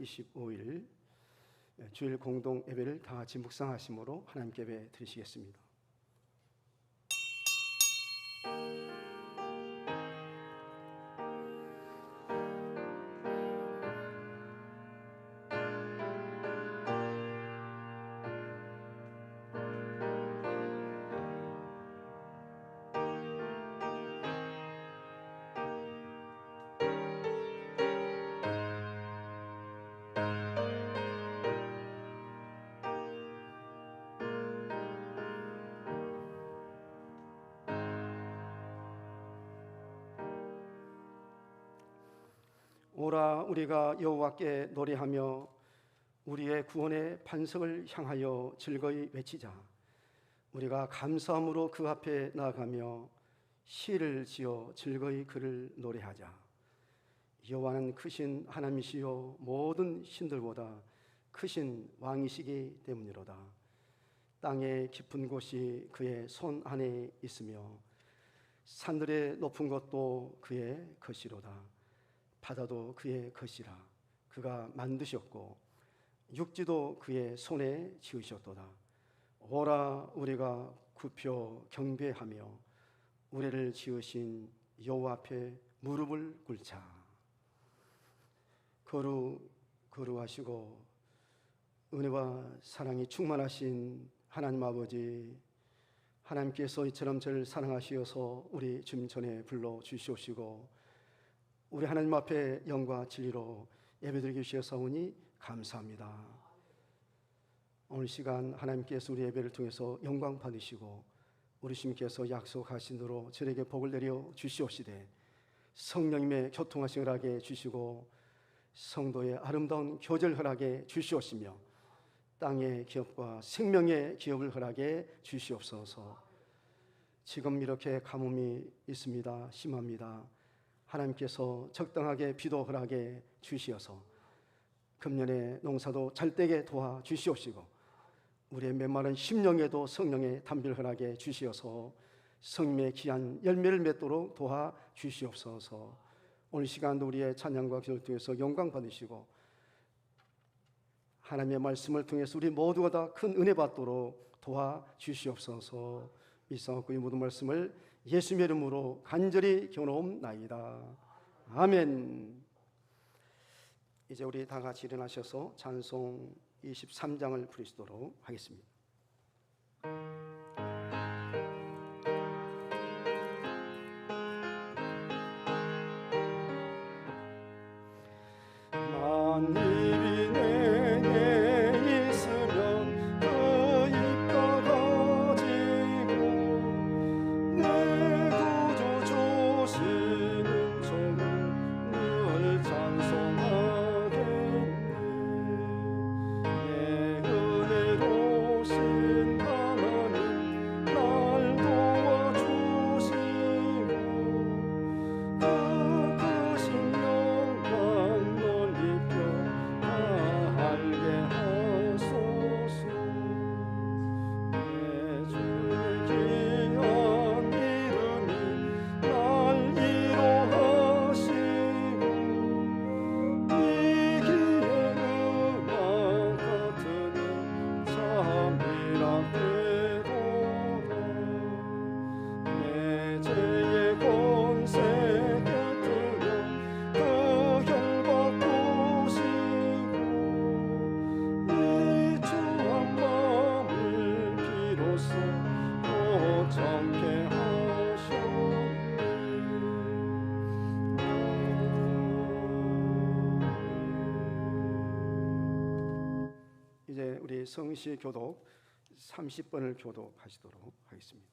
25일 주일 공동 예배를 다 같이 묵상하심으로 하나님께 예배 드리시겠습니다. 오라 우리가 여호와께 노래하며 우리의 구원의 반석을 향하여 즐거이 외치자. 우리가 감사함으로 그 앞에 나아가며 시를 지어 즐거이 그를 노래하자. 여호와는 크신 하나님이시요 모든 신들보다 크신 왕이시기 때문이로다. 땅의 깊은 곳이 그의 손 안에 있으며 산들의 높은 것도 그의 것이로다. 바다도 그의 것이라. 그가 만드셨고 육지도 그의 손에 지으셨도다. 오라 우리가 굽혀 경배하며 우리를 지으신 여호와 앞에 무릎을 꿇자. 거룩하시고 은혜와 사랑이 충만하신 하나님 아버지, 하나님께서 이처럼 저를 사랑하시어서 우리 주님 전에 불러주시옵시고 우리 하나님 앞에 영과 진리로 예배드리기 주셔서오니 감사합니다. 오늘 시간 하나님께서 우리 예배를 통해서 영광 받으시고 우리 주님께서 약속하신 대로 저에게 복을 내려 주시옵시되 성령님의 교통하신 허락해 주시고 성도의 아름다운 교제를 허락해 주시옵시며 땅의 기업과 생명의 기업을 허락해 주시옵소서. 지금 이렇게 가뭄이 있습니다. 심합니다. 하나님께서 적당하게 비도 허락해 주시어서 금년의 농사도 잘되게 도와주시옵시고 우리의 메마른 심령에도 성령의 담비를 허락해 주시어서 성령의 귀한 열매를 맺도록 도와주시옵소서. 오늘 시간도 우리의 찬양과 기도를 통해서 영광 받으시고 하나님의 말씀을 통해서 우리 모두가 다 큰 은혜 받도록 도와주시옵소서. 이상하고 이 모든 말씀을 예수님의 이름으로 간절히 기원하옵나이다. 아멘. 이제 우리 다 같이 일어나셔서 찬송 23장을 부르시도록 하겠습니다. 만일이 내게 있으면 그 입과 가지고 내 구주 주시는 종을 늘 찬송하겠네. 내 은혜로우신 하나님 날 도와주시고 그 크신 영광 넓이 다 알게 하소서. 내 주의 귀한 이름이 날 위로하시고 이 길의 음악 같으니 참 희락되도다. 내 죄의 권세 깨뜨려 그 결박 부시고 이 주한 마음을 비로소 고정케 하셨네. 이제 우리 성시 교독 30번을 교독하시도록 하겠습니다.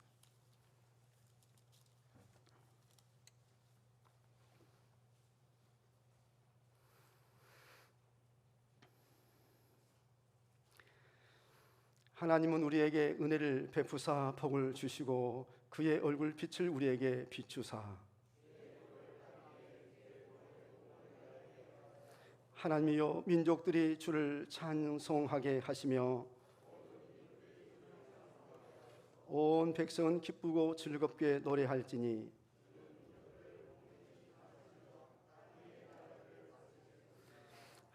하나님은 우리에게 은혜를 베푸사 복을 주시고 그의 얼굴 빛을 우리에게 비추사 하나님이여 민족들이 주를 찬송하게 하시며 온 백성은 기쁘고 즐겁게 노래할지니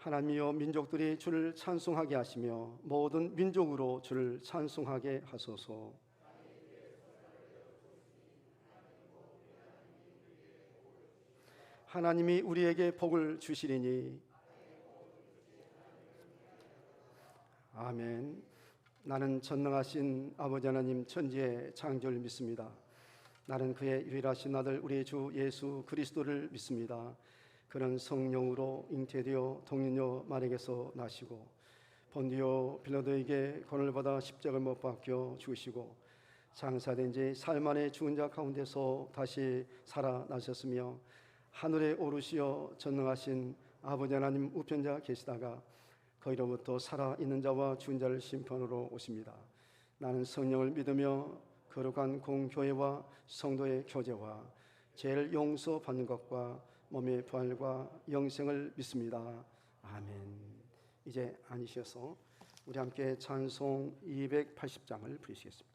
하나님이여 민족들이 주를 찬송하게 하시며 모든 민족으로 주를 찬송하게 하소서. 하나님이 우리에게 복을 주시리니. 아멘. 나는 전능하신 아버지 하나님 천지의 창조를 믿습니다. 나는 그의 유일하신 아들 우리 주 예수 그리스도를 믿습니다. 그는 성령으로 잉태되어 동년녀 마리아에게서 나시고 본디오 빌라도에게 고난을 받아 십자가를 못 박혀 죽으시고 장사된 지 사흘 만에 죽은 자 가운데서 다시 살아나셨으며 하늘에 오르시어 전능하신 아버지 하나님 우편자 계시다가 거기로부터 살아있는 자와 죽은 자를 심판으로 오십니다. 나는 성령을 믿으며 거룩한 공교회와 성도의 교제와 죄를 용서받는 것과 몸의 부활과 영생을 믿습니다. 아멘. 이제 앉으셔서 우리 함께 찬송 280장을 부르시겠습니다.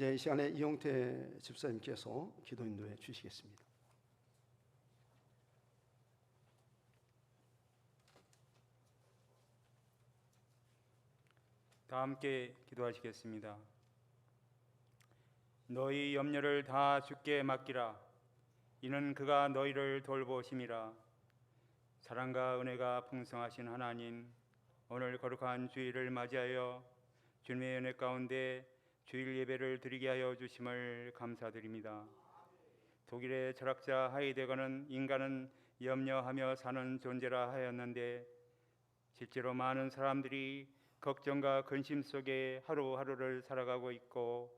이제 이 시간에 이용태 집사님께서 기도 인도해 주시겠습니다. 다 함께 기도하시겠습니다. 너희 염려를 다 주께 맡기라. 이는 그가 너희를 돌보심이라. 사랑과 은혜가 풍성하신 하나님, 오늘 거룩한 주일을 맞이하여 주님의 은혜 가운데 주일 예배를 드리게 하여 주심을 감사드립니다. 독일의 철학자 하이데거는 인간은 염려하며 사는 존재라 하였는데 실제로 많은 사람들이 걱정과 근심 속에 하루하루를 살아가고 있고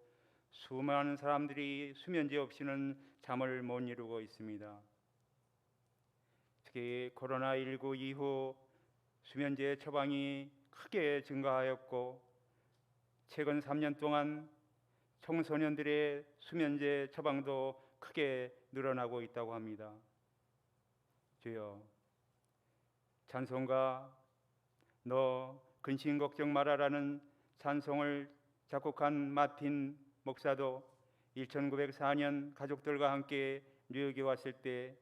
수많은 사람들이 수면제 없이는 잠을 못 이루고 있습니다. 특히 코로나19 이후 수면제 처방이 크게 증가하였고 최근 3년 동안 청소년들의 수면제 처방도 크게 늘어나고 있다고 합니다. 주여, 찬송가 너 근심 걱정 말아라는 찬송을 작곡한 마틴 목사도 1904년 가족들과 함께 뉴욕에 왔을 때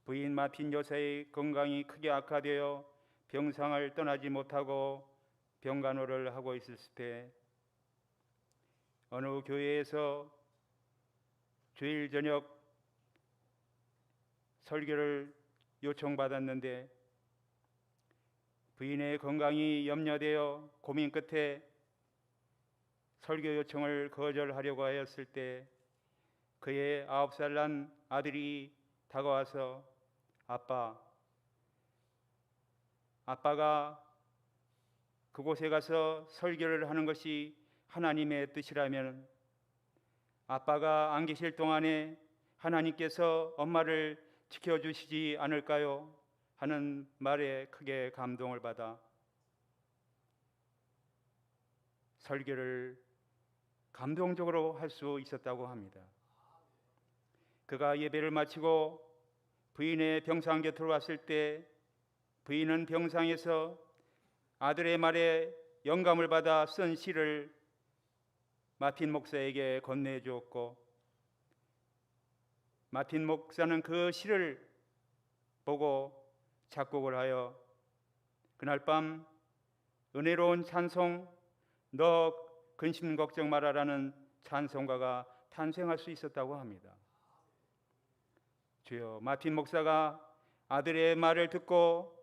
부인 마틴 여사의 건강이 크게 악화되어 병상을 떠나지 못하고 병간호를 하고 있을 때 어느 교회에서 주일 저녁 설교를 요청받았는데 부인의 건강이 염려되어 고민 끝에 설교 요청을 거절하려고 하였을 때 그의 9살 난 아들이 다가와서 아빠가 그곳에 가서 설교를 하는 것이 하나님의 뜻이라면 아빠가 안 계실 동안에 하나님께서 엄마를 지켜주시지 않을까요? 하는 말에 크게 감동을 받아 설교를 감동적으로 할 수 있었다고 합니다. 그가 예배를 마치고 부인의 병상 곁으로 왔을 때 부인은 병상에서 아들의 말에 영감을 받아 쓴 시를 마틴 목사에게 건네해 주었고 마틴 목사는 그 시를 보고 작곡을 하여 그날 밤 은혜로운 찬송 너 근심 걱정 마라라는 찬송가가 탄생할 수 있었다고 합니다. 주여, 마틴 목사가 아들의 말을 듣고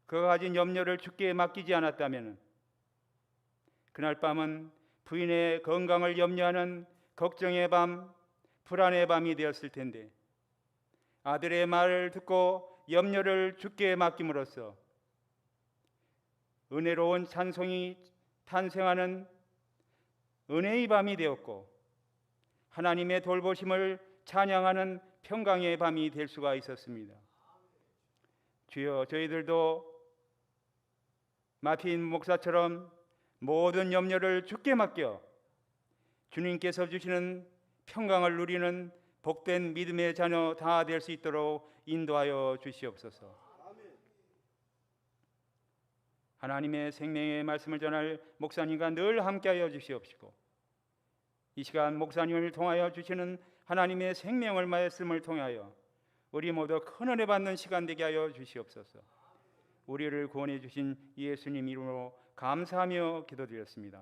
그가 가진 염려를 주께 맡기지 않았다면 그날 밤은 부인의 건강을 염려하는 걱정의 밤, 불안의 밤이 되었을 텐데 아들의 말을 듣고 염려를 주께 맡김으로써 은혜로운 찬송이 탄생하는 은혜의 밤이 되었고 하나님의 돌보심을 찬양하는 평강의 밤이 될 수가 있었습니다. 주여, 저희들도 마틴 목사처럼 모든 염려를 주께 맡겨 주님께서 주시는 평강을 누리는 복된 믿음의 자녀 다 될 수 있도록 인도하여 주시옵소서. 하나님의 생명의 말씀을 전할 목사님과 늘 함께하여 주시옵시고 이 시간 목사님을 통하여 주시는 하나님의 생명을 말씀을 통하여 우리 모두 큰 은혜 받는 시간 되게 하여 주시옵소서. 우리를 구원해 주신 예수님 이름으로 감사하며 기도드렸습니다.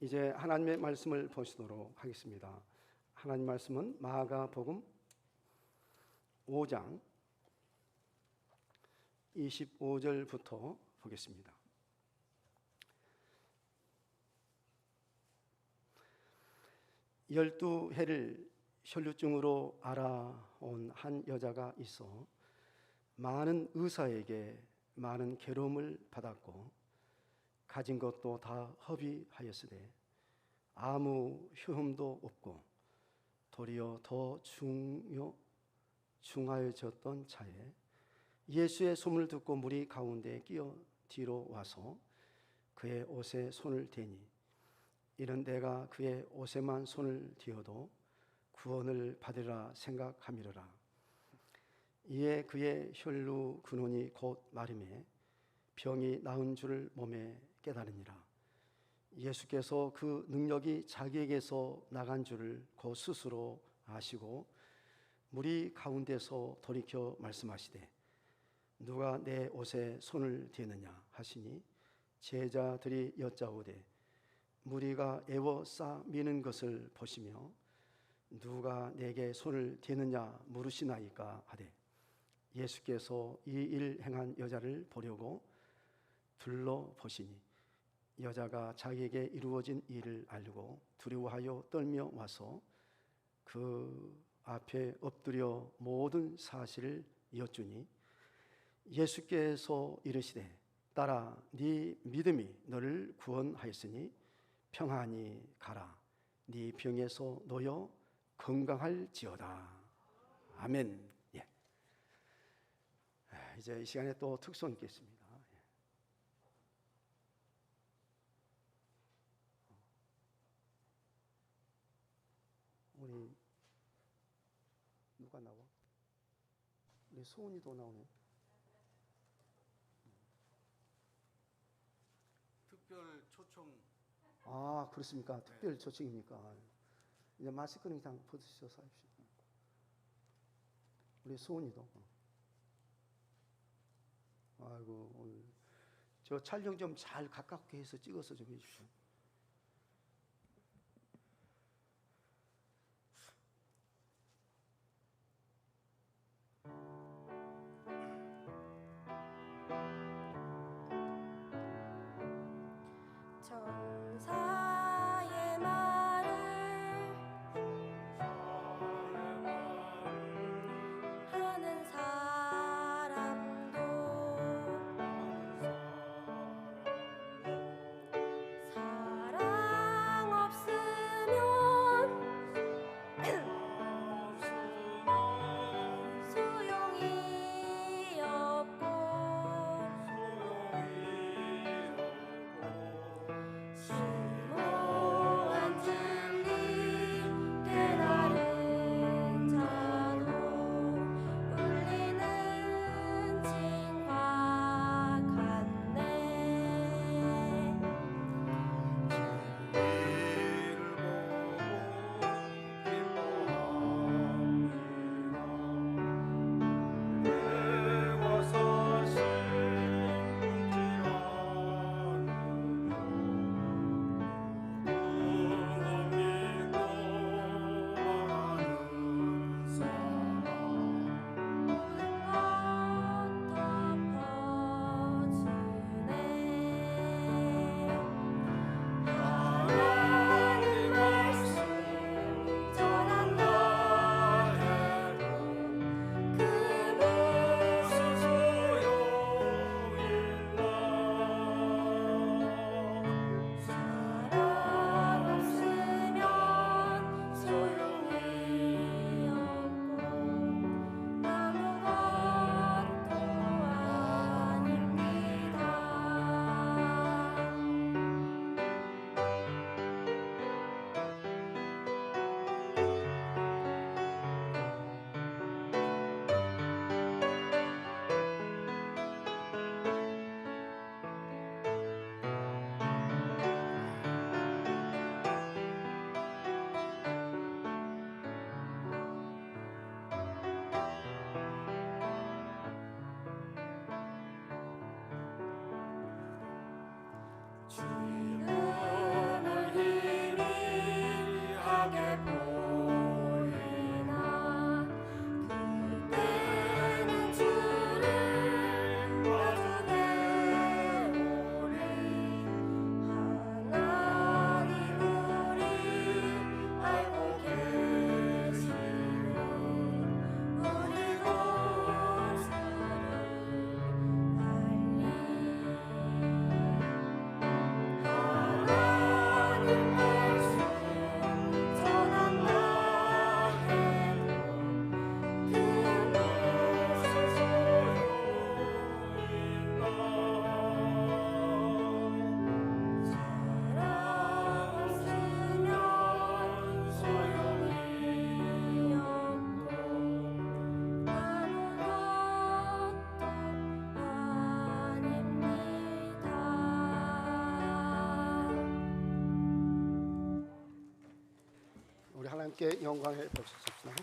이제 하나님의 말씀을 보시도록 하겠습니다. 하나님 말씀은 마가복음 5장 25절부터 보겠습니다. 열두 해를 혈루증으로 알아온 한 여자가 있어 많은 의사에게 많은 괴로움을 받았고 가진 것도 다 허비하였으되 아무 효험도 없고 도리어 더 중하여졌던 차에 예수의 소문을 듣고 무리 가운데 끼어 뒤로 와서 그의 옷에 손을 대니 이는 내가 그의 옷에만 손을 대어도 구원을 받으리라 생각함이로라. 이에 그의 혈루 근원이 곧 마름에 병이 나은 줄을 몸에 깨달으니라. 예수께서 그 능력이 자기에게서 나간 줄을 곧 스스로 아시고 무리 가운데서 돌이켜 말씀하시되 누가 내 옷에 손을 대느냐 하시니 제자들이 여짜오되 무리가 애워싸 미는 것을 보시며 누가 내게 손을 대느냐 물으시나이까 하되 예수께서 이 일 행한 여자를 보려고 둘러보시니 여자가 자기에게 이루어진 일을 알고 두려워하여 떨며 와서 그 앞에 엎드려 모든 사실을 여쭈니 예수께서 이르시되 딸아 네 믿음이 너를 구원하였으니 평안히 가라 네 병에서 놓여 건강할지어다. 아멘. 예. 이제 이 시간에 또 특송 있겠습니다. 우리 누가 나와? 우리 소은이도 나오네. 특별 초청. 아 그렇습니까? 특별 초청입니까? 이제 마스크는 그냥 벗으셔서 하십시오. 우리 소은이도. 아이고 오늘 저 촬영 좀 잘 가깝게 해서 찍어서 좀 해주십시오. 천사의 말을 하는 사람도 사랑 없으면 소용이 없고 심오한 진리 깨달은 자도 울리는 징과 같네. 하나님 말씀 전한다 해도 그 무슨 소용일까. 사랑 없으면 소용이 없고 아무것도 아닙니다. 지금은 희미하게 보이나 그때는 주를 마주 배우리. 하나님 우리 알고 계시니 우리도 주를 알리. 하나님 말씀 전한다 해도 그 무슨 소용일까. 사랑 없으면 소용이 없고 아무것도 아닙니다. 우리 하나님께 영광의 박수 칩시다.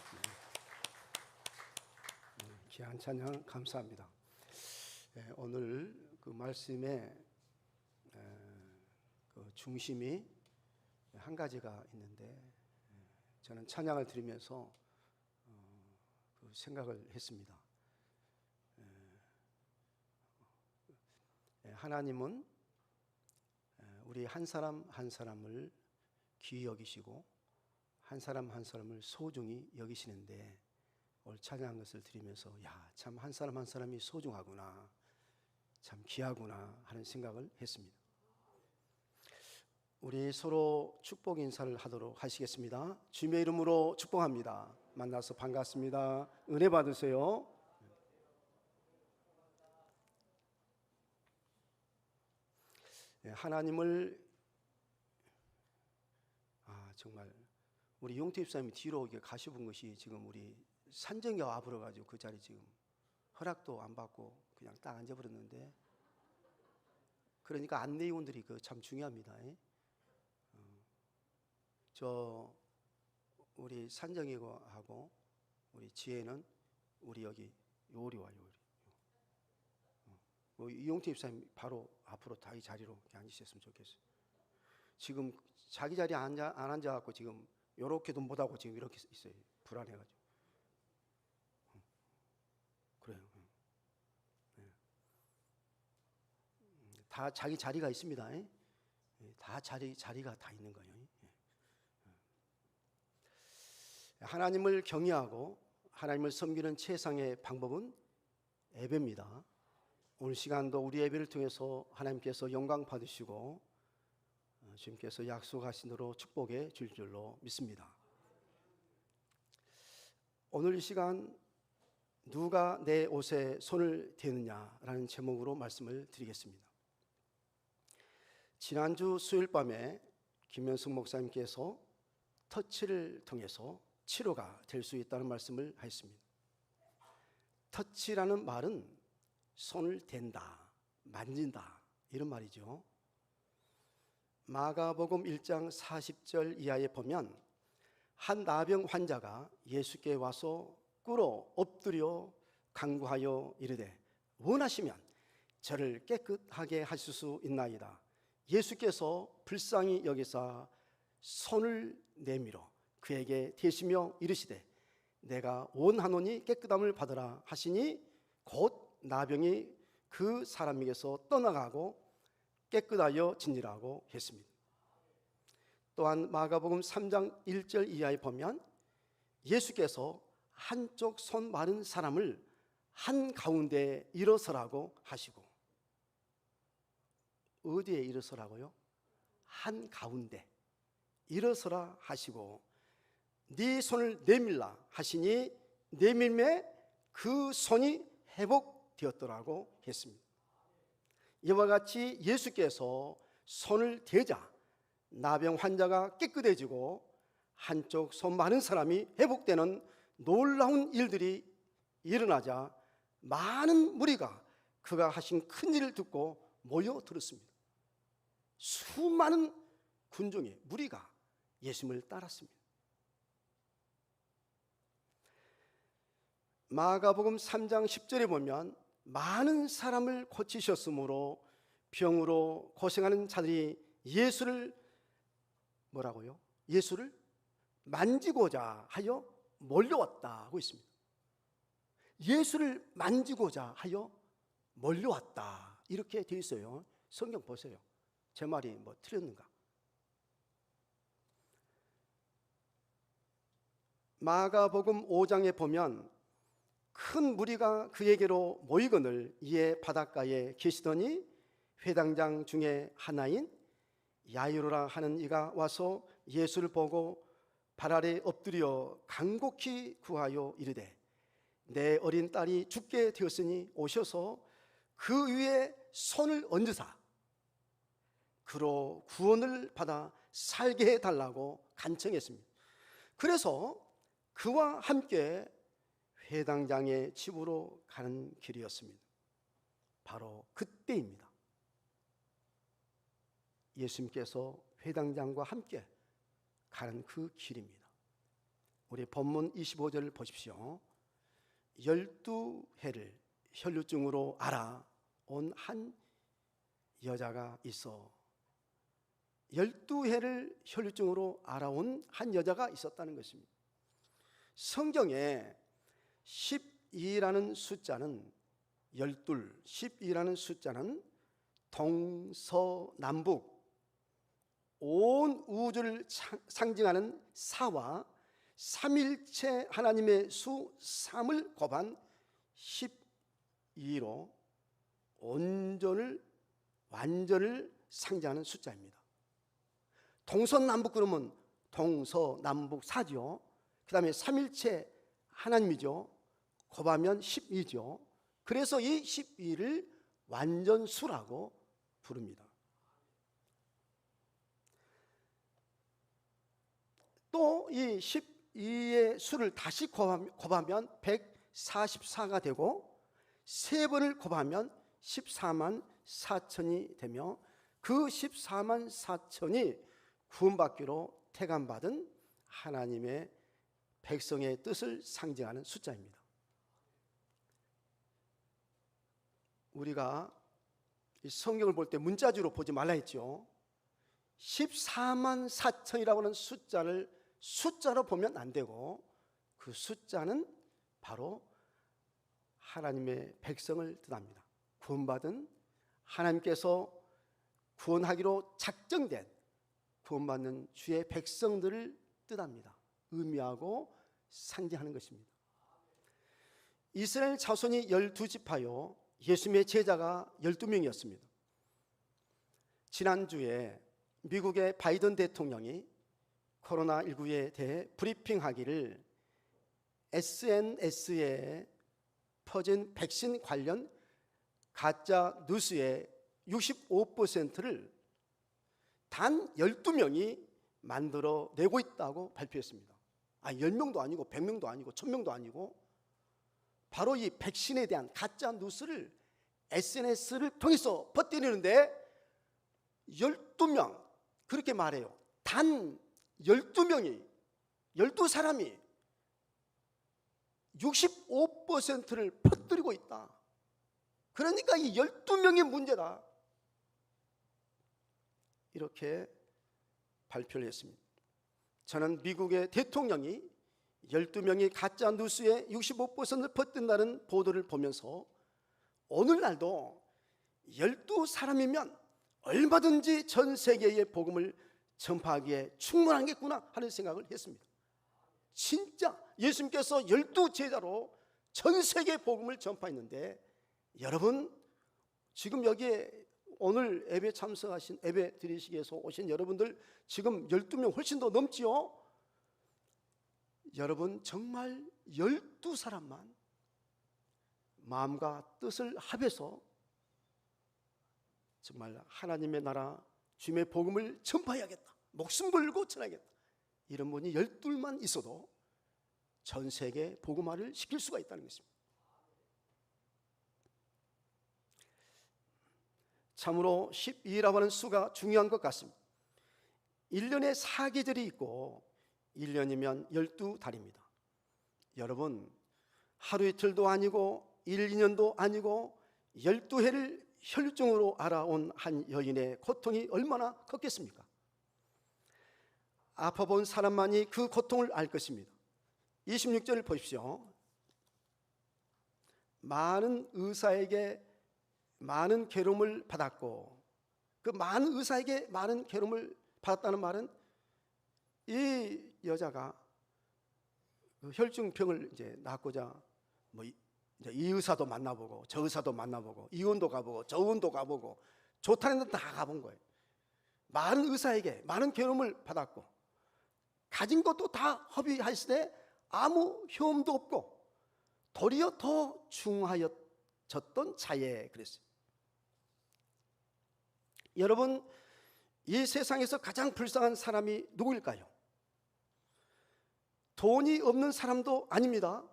귀한 찬양 감사합니다. 오늘 그 말씀의 그 중심이 한 가지가 있는데 저는 찬양을 드리면서 그 생각을 했습니다. 하나님은 우리 한 사람 한 사람을 귀히 여기시고 한 사람 한 사람을 소중히 여기시는데 오늘 찬양한 것을 드리면서 야, 참 한 사람 한 사람이 소중하구나, 참 귀하구나 하는 생각을 했습니다. 우리 서로 축복 인사를 하도록 하시겠습니다. 주님의 이름으로 축복합니다. 만나서 반갑습니다. 은혜 받으세요. 하나님을 정말 우리 용태 집사님이 뒤로 가셔본 것이 지금 우리 산정이가 와버려가지고 그 자리 지금 허락도 안 받고 그냥 딱 앉아버렸는데, 그러니까 안내위원들이 참 중요합니다. 저 우리 산정이하고 우리 지혜는 우리 여기 요리 와 요리. 이용태 집사님 바로 앞으로 다 이 자리로 앉으셨으면 좋겠어요. 지금 자기 자리에 안 앉아갖고 지금 요렇게도 못하고 지금 이렇게 있어요. 불안해가지고. 그래요. 다 자기 자리가 있습니다. 다 자리가 다 있는 거예요. 하나님을 경외하고 하나님을 섬기는 최상의 방법은 예배입니다. 오늘 시간도 우리 예배를 통해서 하나님께서 영광 받으시고 주님께서 약속하신 대로 축복해 줄 줄로 믿습니다. 오늘 이 시간 누가 내 옷에 손을 대느냐라는 제목으로 말씀을 드리겠습니다. 지난주 수요일 밤에 김현숙 목사님께서 터치를 통해서 치료가 될 수 있다는 말씀을 하셨습니다. 터치라는 말은 손을 댄다, 만진다 이런 말이죠. 마가복음 1장 40절 이하에 보면 한 나병 환자가 예수께 와서 꿇어 엎드려 간구하여 이르되 원하시면 저를 깨끗하게 하실 수 있나이다. 예수께서 불쌍히 여기사 손을 내밀어 그에게 대시며 이르시되 내가 원하노니 깨끗함을 받으라 하시니 곧 나병이 그 사람에게서 떠나가고 깨끗하여 지니라고 했습니다. 또한 마가복음 3장 1절 이하에 보면 예수께서 한쪽 손 마른 사람을 한가운데 일어서라고 하시고, 어디에 일어서라고요? 한가운데 일어서라 하시고 네 손을 내밀라 하시니 내밀매 그 손이 회복되었더라고 했습니다. 이와 같이 예수께서 손을 대자 나병 환자가 깨끗해지고 한쪽 손 마른 사람이 회복되는 놀라운 일들이 일어나자 많은 무리가 그가 하신 큰 일을 듣고 모여들었습니다. 수많은 군중의 무리가 예수님을 따랐습니다. 마가복음 3장 10절에 보면 많은 사람을 고치셨으므로 병으로 고생하는 자들이 예수를 뭐라고요? 예수를 만지고자 하여 몰려왔다고 있습니다. 예수를 만지고자 하여 몰려왔다 이렇게 되어 있어요. 성경 보세요. 제 말이 뭐 틀렸는가? 마가복음 5장에 보면 큰 무리가 그에게로 모이거늘 이에 바닷가에 계시더니 회당장 중에 하나인 야이로라 하는 이가 와서 예수를 보고 발 아래 엎드려 간곡히 구하여 이르되 내 어린 딸이 죽게 되었으니 오셔서 그 위에 손을 얹으사 그로 구원을 받아 살게 해달라고 간청했습니다. 그래서 그와 함께 회당장의 집으로 가는 길이었습니다. 바로 그때입니다. 예수님께서 회당장과 함께 가는 그 길입니다. 우리 본문 25절을 보십시오. 12해를 혈루증으로 알아온 한 여자가 있어. 12해를 혈루증으로 알아온 한 여자가 있었다는 것입니다. 성경에 12라는 숫자는 12라는 숫자는 동서남북 온 우주를 상징하는 사와 삼일체 하나님의 수 3을 곱한 12로 완전을 상징하는 숫자입니다. 동서남북 그러면 동서남북 4죠. 그 다음에 삼일체 하나님이죠. 곱하면 12죠. 그래서 이 12를 완전수라고 부릅니다. 또 이 12의 수를 다시 곱하면 144가 되고 세 번을 곱하면 14만 4천이 되며 그 14만 4천이 구원받기로 택함받은 하나님의 백성의 뜻을 상징하는 숫자입니다. 우리가 이 성경을 볼 때 문자주로 보지 말라 했죠. 14만 4천이라고 하는 숫자를 숫자로 보면 안 되고 그 숫자는 바로 하나님의 백성을 뜻합니다. 구원받은 하나님께서 구원하기로 작정된 구원받는 주의 백성들을 뜻합니다. 의미하고 상징하는 것입니다. 이스라엘 자손이 12지파요 예수님의 제자가 12명이었습니다. 지난주에 미국의 바이든 대통령이 코로나19에 대해 브리핑하기를 SNS에 퍼진 백신 관련 가짜 뉴스의 65%를 단 12명이 만들어내고 있다고 발표했습니다. 10명도 아니고 100명도 아니고 1000명도 아니고 바로 이 백신에 대한 가짜 뉴스를 SNS를 통해서 퍼뜨리는데 12명 그렇게 말해요. 단 12명이 12사람이 65%를 퍼뜨리고 있다. 그러니까 이 12명의 문제다. 이렇게 발표를 했습니다. 저는 미국의 대통령이 12명이 가짜 뉴스의 65%를 퍼뜨린다는 보도를 보면서 오늘날도 12사람이면 얼마든지 전 세계의 복음을 전파하기에 충분하겠구나 하는 생각을 했습니다. 진짜 예수님께서 12제자로 전 세계 복음을 전파했는데 여러분 지금 여기에 오늘 예배 참석하신 예배 드리시기 위해서 오신 여러분들 지금 12명 훨씬 더 넘지요. 여러분 정말 12사람만 마음과 뜻을 합해서 정말 하나님의 나라 주님의 복음을 전파해야겠다. 목숨 걸고 전하겠다. 이런 분이 12만 있어도 전 세계 복음화를 시킬 수가 있다는 것입니다. 참으로 12라고 하는 수가 중요한 것 같습니다. 1년에 4계절이 있고 1년이면 12달입니다. 여러분 하루 이틀도 아니고 1, 2년도 아니고 12해를 혈증으로 알아온 한 여인의 고통이 얼마나 컸겠습니까? 아파본 사람만이 그 고통을 알 것입니다. 26절을 보십시오. 많은 의사에게 많은 괴로움을 받았고 그 많은 의사에게 많은 괴로움을 받았다는 말은 이 여자가 그 혈증병을 이제 낫고자 이제 이 의사도 만나보고 저 의사도 만나보고 이 의원도 가보고 저 의원도 가보고 좋다는 데다 가본 거예요. 많은 의사에게 많은 괴로움을 받았고 가진 것도 다 허비하시되 아무 효험도 없고 도리어 더 중하여졌던 자에 그랬어요. 여러분 이 세상에서 가장 불쌍한 사람이 누구일까요? 돈이 없는 사람도 아닙니다.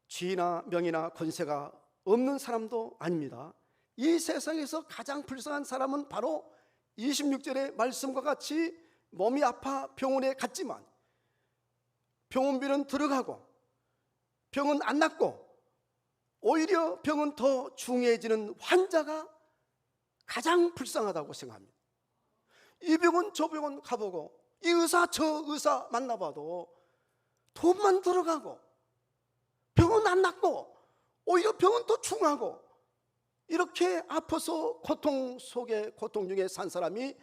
지위나 명예나 권세가 없는 사람도 아닙니다. 이 세상에서 가장 불쌍한 사람은 바로 26절의 말씀과 같이 몸이 아파 병원에 갔지만 병원비는 들어가고 병은 안 낫고 오히려 병은 더 중해지는 환자가 가장 불쌍하다고 생각합니다. 이 병원 저 병원 가보고 이 의사 저 의사 만나봐도 돈만 들어가고 병은 안 낫고 오히려 병은 더 중하고 이렇게 아파서 고통 속에 고통 중에 산 사람이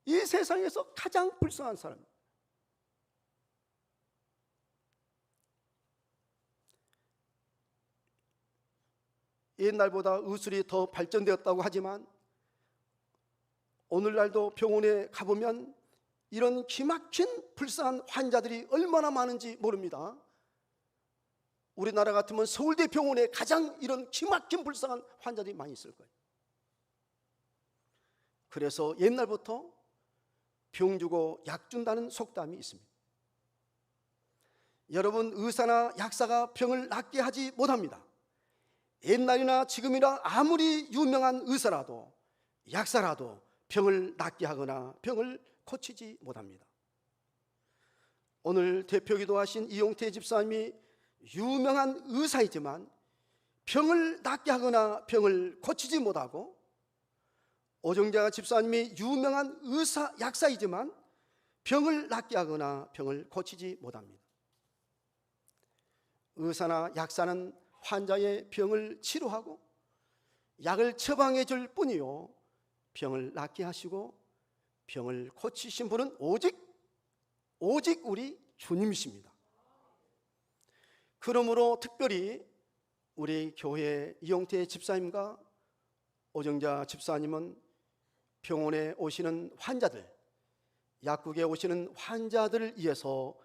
이 세상에서 가장 불쌍한 사람. 옛날보다 의술이 더 발전되었다고 하지만 오늘날도 병원에 가보면 이런 기막힌 불쌍한 환자들이 얼마나 많은지 모릅니다. 우리나라 같으면 서울대 병원에 가장 이런 기막힌 불쌍한 환자들이 많이 있을 거예요. 그래서 옛날부터 병 주고 약 준다는 속담이 있습니다. 여러분, 의사나 약사가 병을 낫게 하지 못합니다. 옛날이나 지금이나 아무리 유명한 의사라도 약사라도 병을 낫게 하거나 병을 고치지 못합니다. 오늘 대표기도 하신 이용태 집사님이 유명한 의사이지만 병을 낫게 하거나 병을 고치지 못하고, 오정자 집사님이 유명한 의사 약사이지만 병을 낫게 하거나 병을 고치지 못합니다. 의사나 약사는 환자의 병을 치료하고 약을 처방해 줄 뿐이요, 병을 낫게 하시고 병을 고치신 분은 오직 우리 주님이십니다. 그러므로 특별히 우리 교회 이용태 집사님과 오정자 집사님은 병원에 오시는 환자들, 약국에 오시는 환자들을 위해서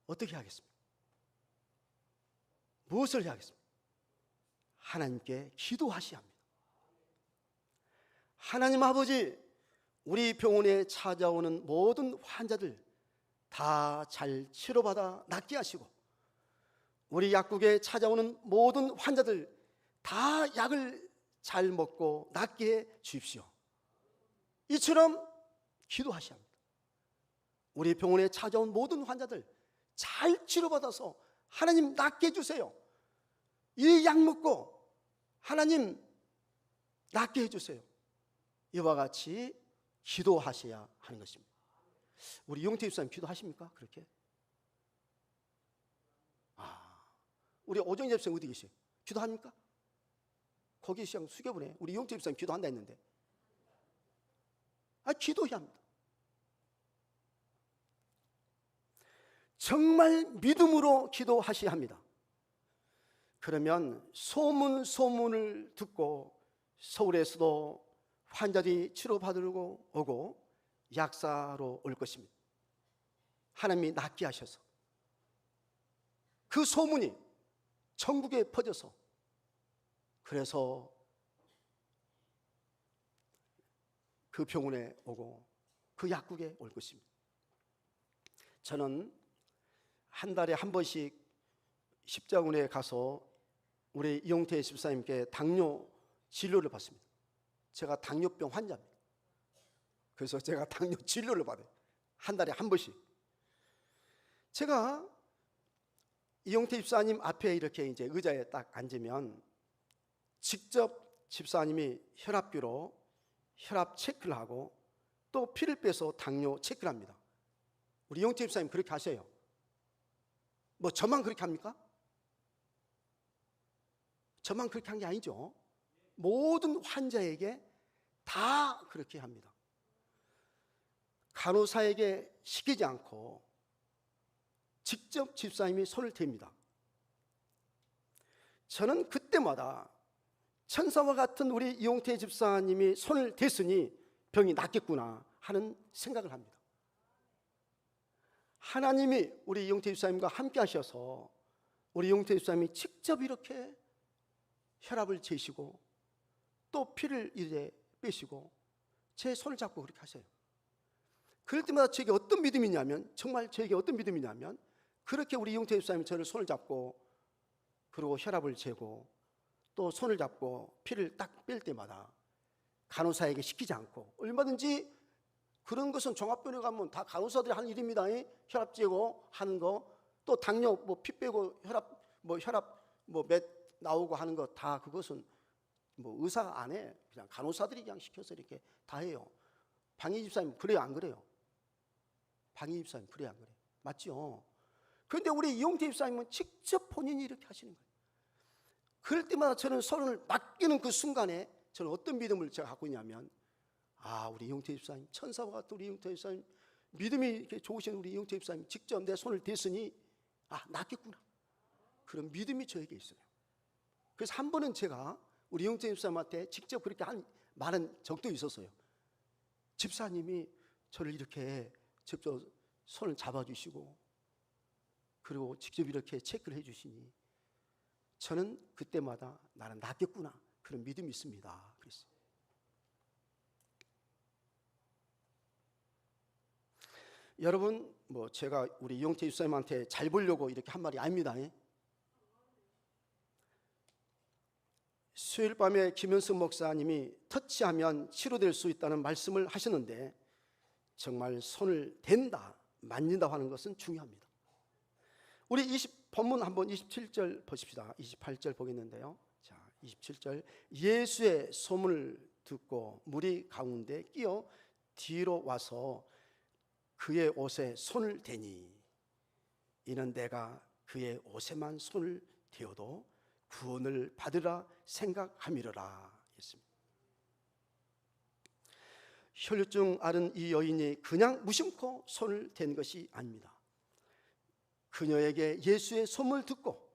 어떻게 하겠습니까? 무엇을 해야 하겠습니까? 하나님께 기도하셔야 합니다. 하나님 아버지, 우리 병원에 찾아오는 모든 환자들 다 잘 치료받아 낫게 하시고, 우리 약국에 찾아오는 모든 환자들 다 약을 잘 먹고 낫게 해 주십시오. 이처럼 기도하셔야 합니다. 우리 병원에 찾아온 모든 환자들 잘 치료받아서 하나님 낫게 해주세요. 이 약 먹고 하나님 낫게 해주세요. 이와 같이 기도하셔야 하는 것입니다. 우리 용태 집사님 기도하십니까? 그렇게? 우리 오정재 집사님 어디 계세요? 기도합니까? 거기 시장 숙여보네. 우리 용태 집사님 기도한다 했는데. 기도해야 합니다. 정말 믿음으로 기도하셔야 합니다. 그러면 소문을 듣고 서울에서도 환자들이 치료받으려고 오고 약사로 올 것입니다. 하나님이 낫게 하셔서 그 소문이 전국에 퍼져서, 그래서 그 병원에 오고 그 약국에 올 것입니다. 저는 한 달에 한 번씩 십자군에 가서 우리 이용태 집사님께 당뇨 진료를 받습니다. 제가 당뇨병 환자입니다. 그래서 제가 당뇨 진료를 받아요. 한 달에 한 번씩. 제가 이용태 집사님 앞에 이렇게 이제 의자에 딱 앉으면 직접 집사님이 혈압계로 혈압 체크를 하고 또 피를 빼서 당뇨 체크를 합니다. 우리 이용태 집사님 그렇게 하세요. 뭐 저만 그렇게 합니까? 저만 그렇게 한 게 아니죠. 모든 환자에게 다 그렇게 합니다. 간호사에게 시키지 않고 직접 집사님이 손을 댑니다. 저는 그때마다 천사와 같은 우리 이용태 집사님이 손을 댔으니 병이 낫겠구나 하는 생각을 합니다. 하나님이 우리 이용태 집사님과 함께 하셔서 우리 이용태 집사님이 직접 이렇게 혈압을 재시고 또 피를 이제 빼시고 제 손을 잡고 그렇게 하세요. 그럴 때마다 저에게 어떤 믿음이냐면, 정말 저에게 어떤 믿음이냐면, 그렇게 우리 이용태 집사님이 저를 손을 잡고 그리고 혈압을 재고 또 손을 잡고 피를 딱 뺄 때마다 간호사에게 시키지 않고, 얼마든지 그런 것은 종합병원에 가면 다 간호사들이 하는 일입니다. 혈압 재고 하는 거, 또 당뇨 뭐 피 빼고 혈압 몇 나오고 하는 거 다 그것은 뭐 의사가 안 해. 그냥 간호사들이 그냥 시켜서 이렇게 다 해요. 방희 집사님 그래요, 안 그래요? 방희 집사님 그래요, 안 그래요? 맞죠? 그런데 우리 이용태 집사님은 직접 본인이 이렇게 하시는 거예요. 그럴 때마다 저는 손을 맡기는 그 순간에 저는 어떤 믿음을 제가 갖고 있냐면, 우리 이용태 집사님, 천사와 같은 우리 이용태 집사님, 믿음이 이렇게 좋으신 우리 이용태 집사님 직접 내 손을 댔으니 낫겠구나, 그런 믿음이 저에게 있어요. 그래서 한 번은 제가 우리 이용태 집사님한테 직접 그렇게 말한 적도 있었어요. 집사님이 저를 이렇게 직접 손을 잡아주시고 그리고 직접 이렇게 체크를 해주시니 저는 그때마다 나는 낫겠구나, 그런 믿음이 있습니다. 그랬어요. 여러분, 제가 우리 이용태 집사님한테 잘 보려고 이렇게 한 말이 아닙니다. 수요일 밤에 김현승 목사님이 터치하면 치료될 수 있다는 말씀을 하셨는데 정말 손을 댄다, 만진다 하는 것은 중요합니다. 우리 본문 한번 27절 보십시다. 28절 보겠는데요. 자, 27절. 예수의 소문을 듣고 무리 가운데 끼어 뒤로 와서 그의 옷에 손을 대니 이는 내가 그의 옷에만 손을 대어도 구원을 받으라 생각함이로라 했습니다. 혈루증 앓은 이 여인이 그냥 무심코 손을 댄 것이 아닙니다. 그녀에게 예수의 소문을 듣고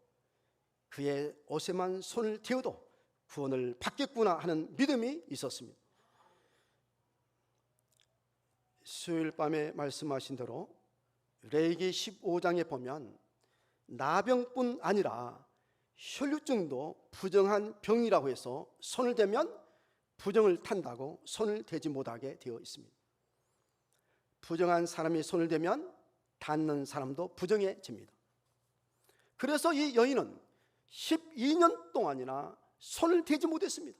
그의 옷에만 손을 대어도 구원을 받겠구나 하는 믿음이 있었습니다. 수요일 밤에 말씀하신 대로 레위기 15장에 보면 나병뿐 아니라 혈루증도 부정한 병이라고 해서 손을 대면 부정을 탄다고 손을 대지 못하게 되어 있습니다. 부정한 사람이 손을 대면 닿는 사람도 부정해집니다. 그래서 이 여인은 12년 동안이나 손을 대지 못했습니다.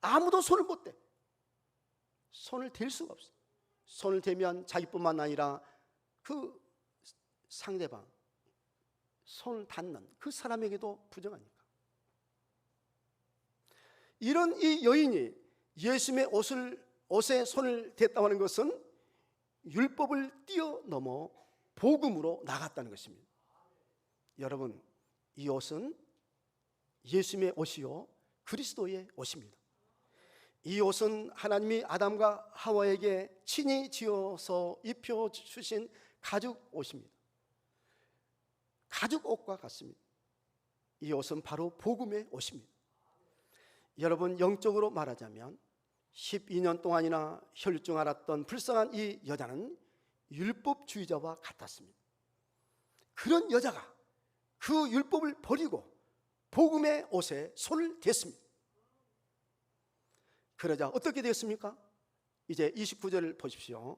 아무도 손을 못 대. 손을 댈 수가 없어요. 손을 대면 자기뿐만 아니라 그 상대방, 손을 닿는 그 사람에게도 부정하니까. 이런 이 여인이 예수님의 옷에 손을 댔다고 하는 것은 율법을 뛰어넘어 복음으로 나갔다는 것입니다. 여러분, 이 옷은 예수님의 옷이요 그리스도의 옷입니다. 이 옷은 하나님이 아담과 하와에게 친히 지어서 입혀주신 가죽 옷입니다. 가죽 옷과 같습니다. 이 옷은 바로 복음의 옷입니다. 여러분, 영적으로 말하자면 12년 동안이나 혈루증 앓았던 불쌍한 이 여자는 율법주의자와 같았습니다. 그런 여자가 그 율법을 버리고 복음의 옷에 손을 댔습니다. 그러자 어떻게 되었습니까? 이제 29절을 보십시오.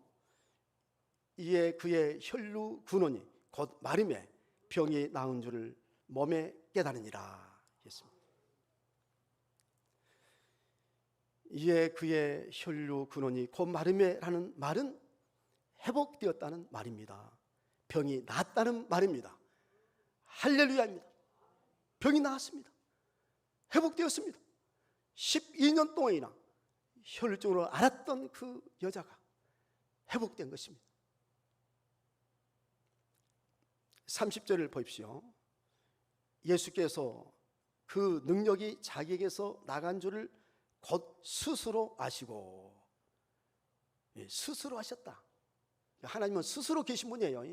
이에 그의 혈루 근원이 곧 마름에 병이 나은 줄을 몸에 깨달으니라 했습니다. 이에 그의 혈루 근원이 곧 마름에라는 말은 회복되었다는 말입니다. 병이 나았다는 말입니다. 할렐루야입니다. 병이 나았습니다. 회복되었습니다. 12년 동안이나 혈루증으로 앓았던 그 여자가 회복된 것입니다. 30절을 보십시오. 예수께서 그 능력이 자기에게서 나간 줄을 곧 스스로 아시고, 스스로 하셨다. 하나님은 스스로 계신 분이에요.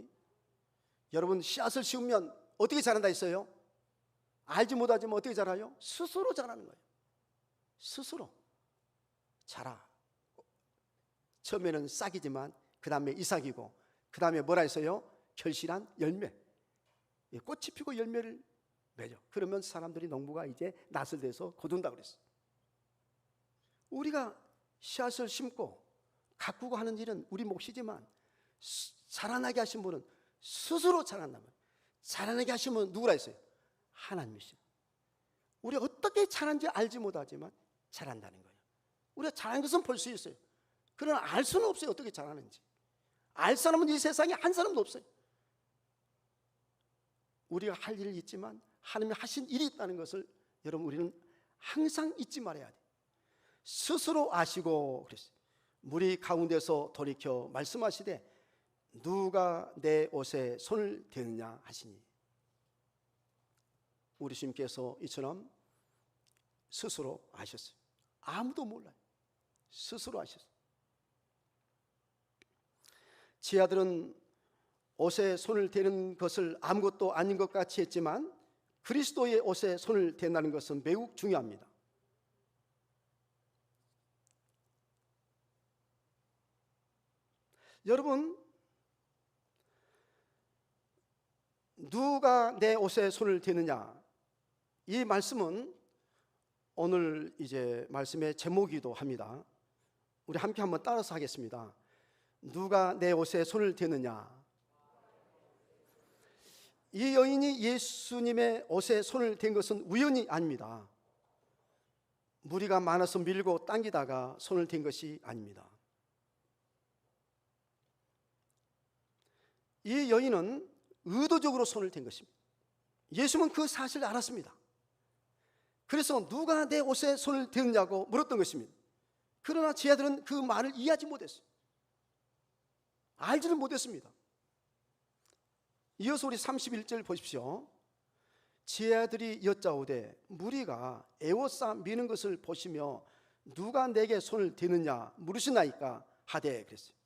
여러분, 씨앗을 심으면 어떻게 자란다 했어요? 알지 못하지만 어떻게 자라요? 스스로 자라는 거예요. 스스로 자라. 처음에는 싹이지만 그 다음에 이삭이고 그 다음에 뭐라 했어요? 결실한 열매. 꽃이 피고 열매를 맺어. 그러면 사람들이 농부가 이제 낫을 대서 거둔다고 그랬어요. 우리가 씨앗을 심고 가꾸고 하는 일은 우리 몫이지만 자라나게 하신 분은 스스로 자란다면, 자라나게 하신 분은 누구라 했어요? 하나님이시죠. 우리가 어떻게 자란지 알지 못하지만 자란다는 거예요. 우리가 자란 것은 볼 수 있어요. 그러나 알 수는 없어요. 어떻게 자라는지. 알 사람은 이 세상에 한 사람도 없어요. 우리가 할 일이 있지만 하나님이 하신 일이 있다는 것을 여러분, 우리는 항상 잊지 말아야 돼요. 스스로 아시고 그랬어요. 무리 가운데서 돌이켜 말씀하시되 누가 내 옷에 손을 대느냐 하시니, 우리 주님께서 이처럼 스스로 아셨어요. 아무도 몰라요. 스스로 하셨어요. 제 아들은 옷에 손을 대는 것을 아무것도 아닌 것 같이 했지만 그리스도의 옷에 손을 댄다는 것은 매우 중요합니다. 여러분, 누가 내 옷에 손을 대느냐, 이 말씀은 오늘 이제 말씀의 제목이기도 합니다. 우리 함께 한번 따라서 하겠습니다. 누가 내 옷에 손을 대느냐. 이 여인이 예수님의 옷에 손을 댄 것은 우연이 아닙니다. 무리가 많아서 밀고 당기다가 손을 댄 것이 아닙니다. 이 여인은 의도적으로 손을 댄 것입니다. 예수님은 그 사실을 알았습니다. 그래서 누가 내 옷에 손을 대느냐고 물었던 것입니다. 그러나 제 아들은 그 말을 이해하지 못했어요. 알지는 못했습니다. 이어서 우리 31절 보십시오. 제 아들이 여짜오되 무리가 애워싸 미는 것을 보시며 누가 내게 손을 대느냐 물으시나이까 하되 그랬어요.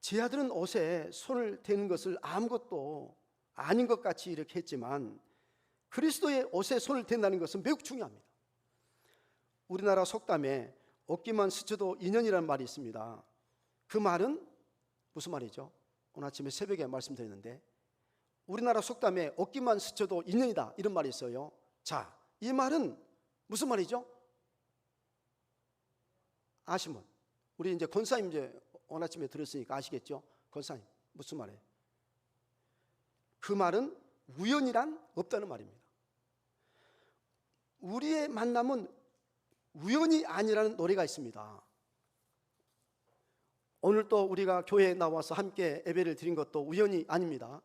제 아들은 옷에 손을 대는 것을 아무것도 아닌 것 같이 이렇게 했지만 그리스도의 옷에 손을 댄다는 것은 매우 중요합니다. 우리나라 속담에 어깨만 스쳐도 인연이라는 말이 있습니다. 그 말은 무슨 말이죠? 오늘 아침에 새벽에 말씀드렸는데 우리나라 속담에 어깨만 스쳐도 인연이다 이런 말이 있어요. 자, 이 말은 무슨 말이죠? 아시면 우리 이제 권사님 이제 오늘 아침에 들었으니까 아시겠죠? 권사님 무슨 말이에요? 그 말은 우연이란 없다는 말입니다. 우리의 만남은 우연이 아니라는 노래가 있습니다. 오늘 또 우리가 교회에 나와서 함께 예배를 드린 것도 우연이 아닙니다.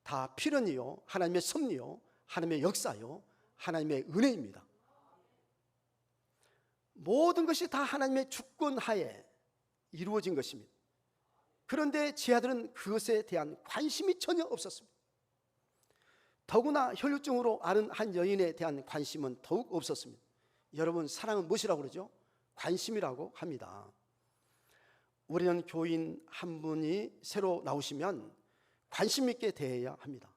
다 필연이요, 하나님의 섭리요, 하나님의 역사요, 하나님의 은혜입니다. 모든 것이 다 하나님의 주권 하에 이루어진 것입니다. 그런데 제 아들은 그것에 대한 관심이 전혀 없었습니다. 더구나 혈류증으로 앓은 한 여인에 대한 관심은 더욱 없었습니다. 여러분, 사랑은 무엇이라고 그러죠? 관심이라고 합니다. 우리는 교인 한 분이 새로 나오시면 관심 있게 대해야 합니다.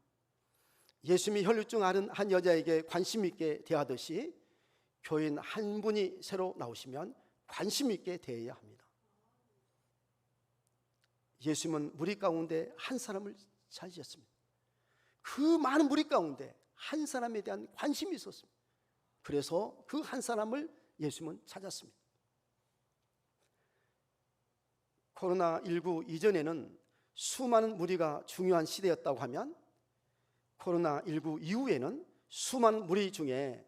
예수님이 혈류증 앓은 한 여자에게 관심 있게 대하듯이 교인 한 분이 새로 나오시면 관심 있게 대해야 합니다. 예수님은 무리 가운데 한 사람을 찾으셨습니다. 그 많은 무리 가운데 한 사람에 대한 관심이 있었습니다. 그래서 그 한 사람을 예수님은 찾았습니다. 코로나19 이전에는 수많은 무리가 중요한 시대였다고 하면 코로나19 이후에는 수많은 무리 중에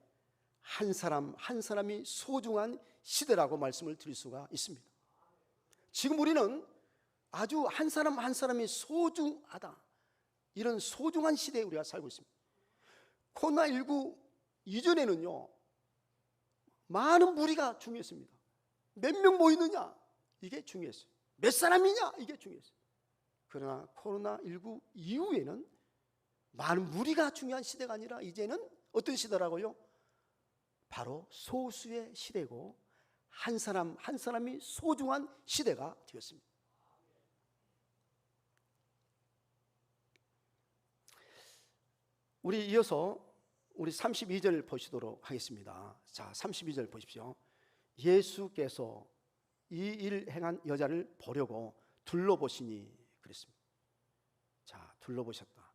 한 사람 한 사람이 소중한 시대라고 말씀을 드릴 수가 있습니다. 지금 우리는 아주 한 사람 한 사람이 소중하다, 이런 소중한 시대에 우리가 살고 있습니다. 코로나19 이전에는요, 많은 무리가 중요했습니다. 몇 명 모이느냐 이게 중요했어요. 몇 사람이냐 이게 중요했어요. 그러나 코로나19 이후에는 많은 무리가 중요한 시대가 아니라 이제는 어떤 시대라고요? 바로 소수의 시대고 한 사람 한 사람이 소중한 시대가 되었습니다. 우리 이어서 우리 32절 보시도록 하겠습니다. 자, 32절 보십시오. 예수께서 이 일 행한 여자를 보려고 둘러보시니 그랬습니다. 자, 둘러보셨다.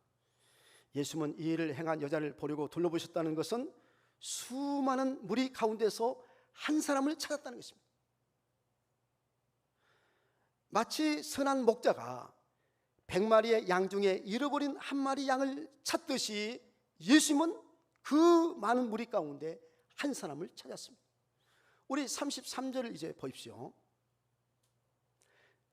예수님은 이 일을 행한 여자를 보려고 둘러보셨다는 것은 수많은 무리 가운데서 한 사람을 찾았다는 것입니다. 마치 선한 목자가 100마리의 양 중에 잃어버린 한 마리 양을 찾듯이 예수님은 그 많은 무리 가운데 한 사람을 찾았습니다. 우리 33절을 이제 보십시오.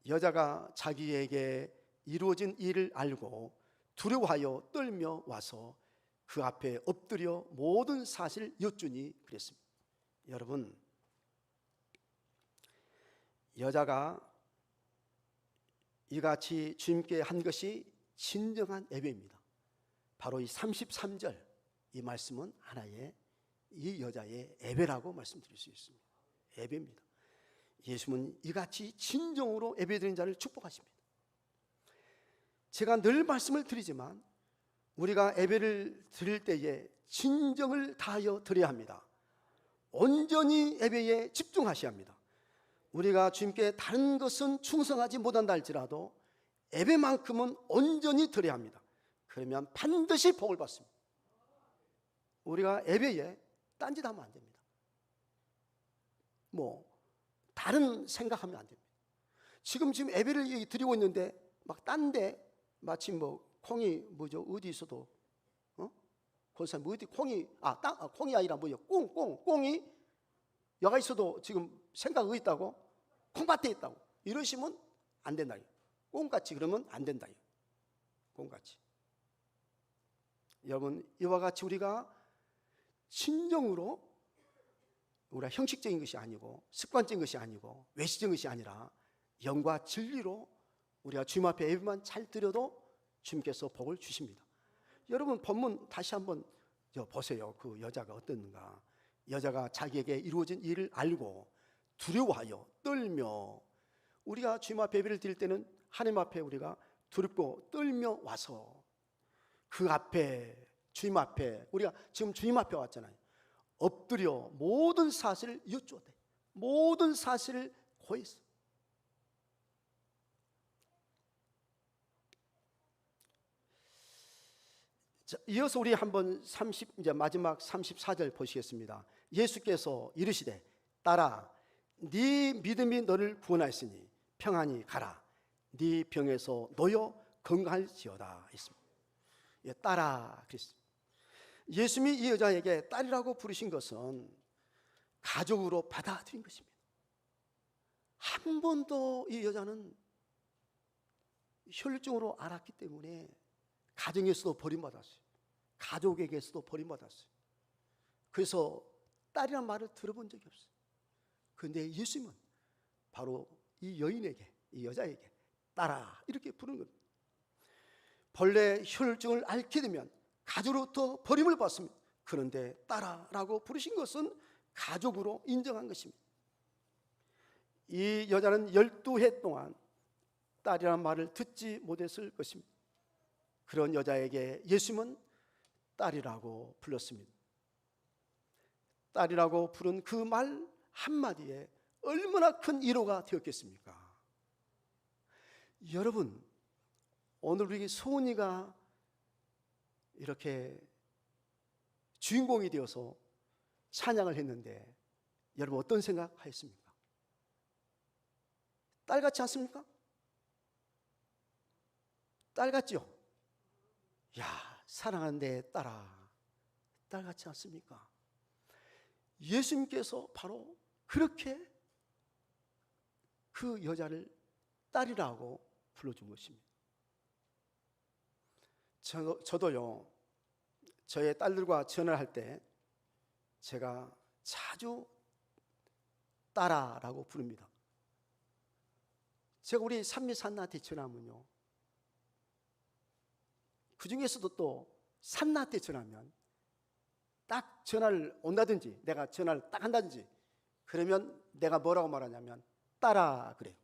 여자가 자기에게 이루어진 일을 알고 두려워하여 떨며 와서 그 앞에 엎드려 모든 사실을 여쭈니 그랬습니다. 여러분, 여자가 이같이 주님께 한 것이 진정한 예배입니다. 바로 이 33절 이 말씀은 하나의 이 여자의 예배라고 말씀드릴 수 있습니다. 예배입니다. 예수님은 이같이 진정으로 예배드리는 자를 축복하십니다. 제가 늘 말씀을 드리지만 우리가 예배를 드릴 때에 진정을 다하여 드려야 합니다. 온전히 예배에 집중하셔야 합니다. 우리가 주님께 다른 것은 충성하지 못한다 할지라도 예배만큼은 온전히 드려야 합니다. 그러면 반드시 복을 받습니다. 우리가 예배에 딴짓하면 안 됩니다. 다른 생각하면 안 됩니다. 지금 예배를 드리고 있는데 막 딴데 마치 콩이 어디 있어도 권사님 어디 콩이 아니라 꽁이 여가 있어도 지금 생각이 있다고 콩밭에 있다고 이러시면 안 된다. 꽁같이 그러면 안 된다. 꽁같이. 여러분 이와 같이 우리가 진정으로 우리가 형식적인 것이 아니고 습관적인 것이 아니고 외식적인 것이 아니라 영과 진리로 우리가 주님 앞에 예배만 잘 드려도 주님께서 복을 주십니다. 여러분 본문 다시 한번 보세요. 그 여자가 어땠는가. 여자가 자기에게 이루어진 일을 알고 두려워하여 떨며, 우리가 주님 앞에 예배를 드릴 때는 하나님 앞에 우리가 두렵고 떨며 와서 그 앞에 주님 앞에 우리가 지금 주님 앞에 왔잖아요. 엎드려 모든 사실을 여쭈었대. 모든 사실을 고했어. 자, 이어서 우리 한번 이제 마지막 34절 보시겠습니다. 예수께서 이르시되 딸아 네 믿음이 너를 구원하였으니 평안히 가라. 네 병에서 놓여 건강할지어다 했습니다. 예, 딸아 그랬습니다. 예수님이 이 여자에게 딸이라고 부르신 것은 가족으로 받아들인 것입니다. 한 번도 이 여자는 혈증으로 앓았기 때문에 가정에서도 버림받았어요. 가족에게서도 버림받았어요. 그래서 딸이란 말을 들어본 적이 없어요. 그런데 예수님은 바로 이 여인에게, 이 여자에게 딸아 이렇게 부르는 겁니다. 본래 혈증을 앓게 되면 가족으로부터 버림을 받습니다. 그런데 딸아라고 부르신 것은 가족으로 인정한 것입니다. 이 여자는 12해 동안 딸이라는 말을 듣지 못했을 것입니다. 그런 여자에게 예수님은 딸이라고 불렀습니다. 딸이라고 부른 그 말 한마디에 얼마나 큰 위로가 되었겠습니까? 여러분, 오늘 우리 소은이가 이렇게 주인공이 되어서 찬양을 했는데 여러분 어떤 생각하셨습니까? 딸 같지 않습니까? 딸 같죠? 야, 사랑하는데 딸아, 딸 같지 않습니까? 예수님께서 바로 그렇게 그 여자를 딸이라고 불러준 것입니다. 저도요, 저의 딸들과 전화를 할 때 제가 자주 딸아라고 부릅니다. 제가 우리 삼미산나한테 전화하면요, 그 중에서도 또 산나한테 전화하면 딱 전화를 온다든지 내가 전화를 딱 한다든지 그러면 내가 뭐라고 말하냐면 딸아 그래요.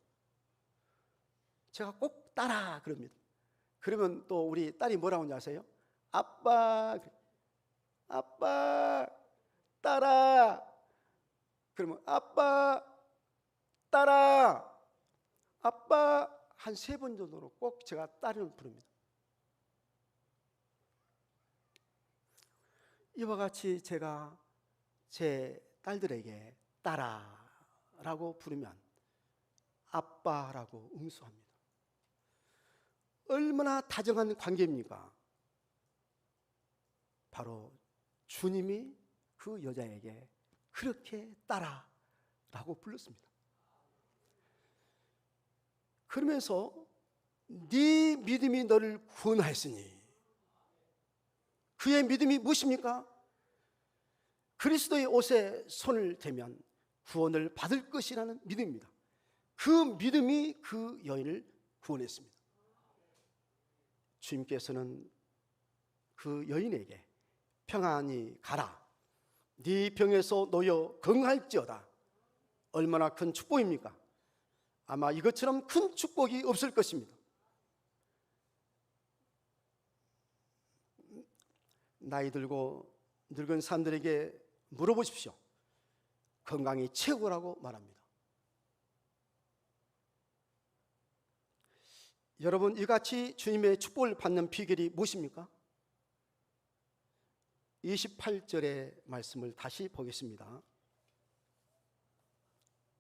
제가 꼭 딸아 그럽니다. 그러면 또 우리 딸이 뭐라고 하는지 아세요? 아빠, 아빠, 딸아. 그러면 아빠, 딸아, 아빠 한 3번 정도로 꼭 제가 딸을 부릅니다. 이와 같이 제가 제 딸들에게 딸아라고 부르면 아빠라고 응수합니다. 얼마나 다정한 관계입니까? 바로 주님이 그 여자에게 그렇게 딸아라고 불렀습니다. 그러면서 네 믿음이 너를 구원하였으니, 그의 믿음이 무엇입니까? 그리스도의 옷에 손을 대면 구원을 받을 것이라는 믿음입니다. 그 믿음이 그 여인을 구원했습니다. 주님께서는 그 여인에게 평안히 가라, 네 병에서 놓여 건강할지어다. 얼마나 큰 축복입니까? 아마 이것처럼 큰 축복이 없을 것입니다. 나이 들고 늙은 사람들에게 물어보십시오. 건강이 최고라고 말합니다. 여러분, 이같이 주님의 축복을 받는 비결이 무엇입니까? 28절의 말씀을 다시 보겠습니다.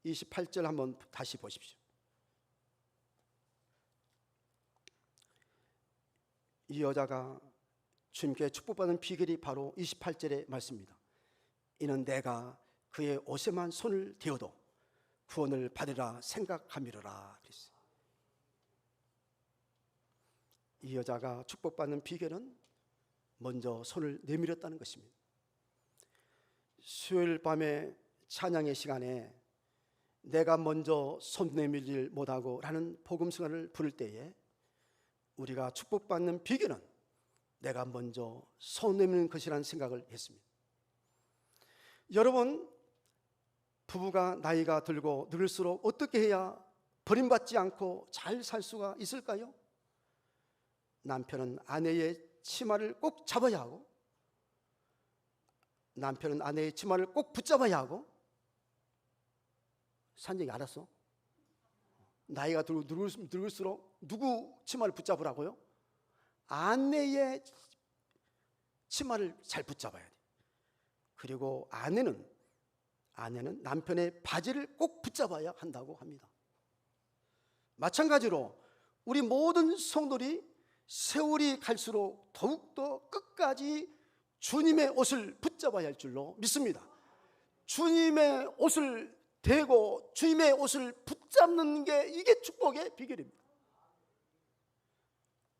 28절 한번 다시 보십시오. 이 여자가 주님께 축복받는 비결이 바로 28절의 말씀입니다. 이는 내가 그의 옷에만 손을 대어도 구원을 받으라 생각함이로라 그랬어요. 이 여자가 축복받는 비결은 먼저 손을 내밀었다는 것입니다. 수요일 밤에 찬양의 시간에 내가 먼저 손 내밀질 못하고 라는 복음성가를 부를 때에 우리가 축복받는 비결은 내가 먼저 손 내미는 것이라는 생각을 했습니다. 여러분, 부부가 나이가 들고 늙을수록 어떻게 해야 버림받지 않고 잘 살 수가 있을까요? 남편은 아내의 치마를 꼭 잡아야 하고, 남편은 아내의 치마를 꼭 붙잡아야 하고. 산적이 알았어? 나이가 들고 늙을수록 누구 치마를 붙잡으라고요? 아내의 치마를 잘 붙잡아야 돼. 그리고 아내는 남편의 바지를 꼭 붙잡아야 한다고 합니다. 마찬가지로 우리 모든 성도들이 세월이 갈수록 더욱더 끝까지 주님의 옷을 붙잡아야 할 줄로 믿습니다. 주님의 옷을 대고 주님의 옷을 붙잡는 게 이게 축복의 비결입니다.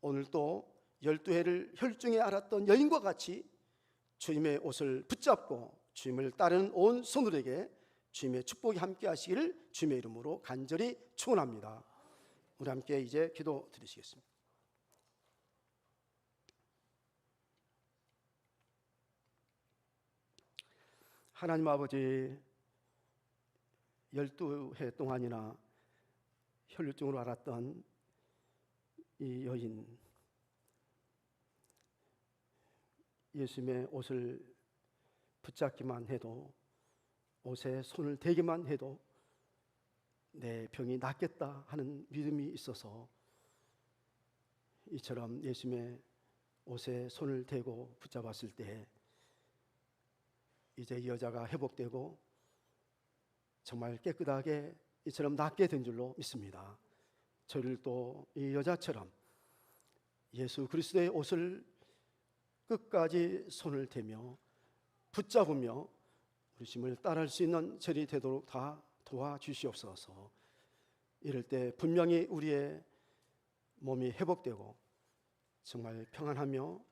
오늘 또 12해를 혈중에 앓았던 여인과 같이 주님의 옷을 붙잡고 주님을 따르는 온 성도들에게 주님의 축복이 함께 하시기를 주님의 이름으로 간절히 축원합니다. 우리 함께 이제 기도 드리시겠습니다. 하나님 아버지, 12해 동안이나 혈류증으로 앓았던 이 여인, 예수님의 옷을 붙잡기만 해도, 옷에 손을 대기만 해도 내 병이 낫겠다 하는 믿음이 있어서 이처럼 예수님의 옷에 손을 대고 붙잡았을 때 이제 이 여자가 회복되고 정말 깨끗하게 이처럼 낫게 된 줄로 믿습니다. 저를 또 이 여자처럼 예수 그리스도의 옷을 끝까지 손을 대며 붙잡으며 우리 주님을 따라할 수 있는 저리 되도록 다 도와주시옵소서. 이럴 때 분명히 우리의 몸이 회복되고 정말 평안하며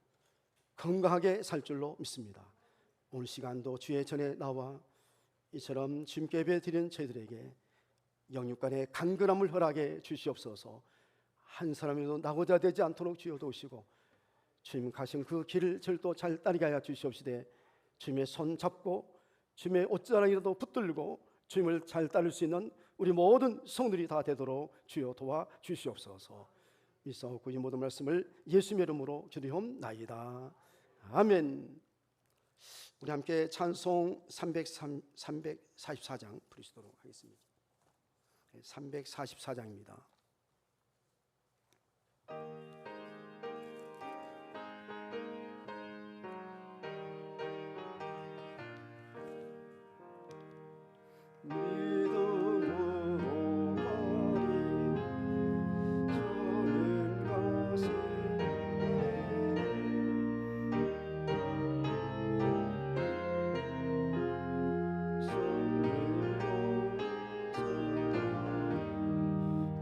건강하게 살 줄로 믿습니다. 오늘 시간도 주의 전에 나와 이처럼 주님께 예배드리는 저희들에게 영육간의 간결함을 허락해 주시옵소서. 한 사람이라도 나고자 되지 않도록 주여 도우시고 주님 가신 그 길을 저희도 잘 따르게 하여 주시옵시되 주님의 손 잡고 주님의 옷자락이라도 붙들고 주님을 잘 따를 수 있는 우리 모든 성들이 다 되도록 주여 도와 주시옵소서. 이사옵고 이 모든 말씀을 예수님의 이름으로 드리옵나이다. 아멘. 우리 함께 찬송 344장 부르시도록 하겠습니다. 344장입니다.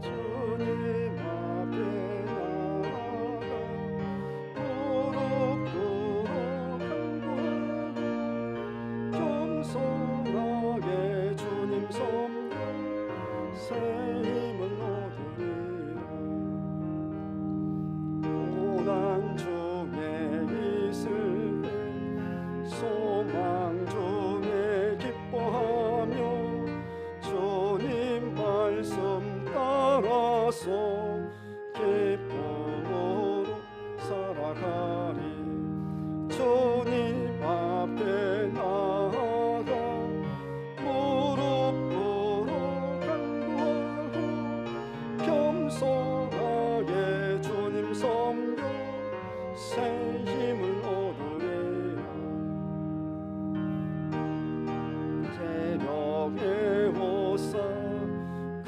주님 앞에 힘을 얻으리라. 새벽에 오사 큰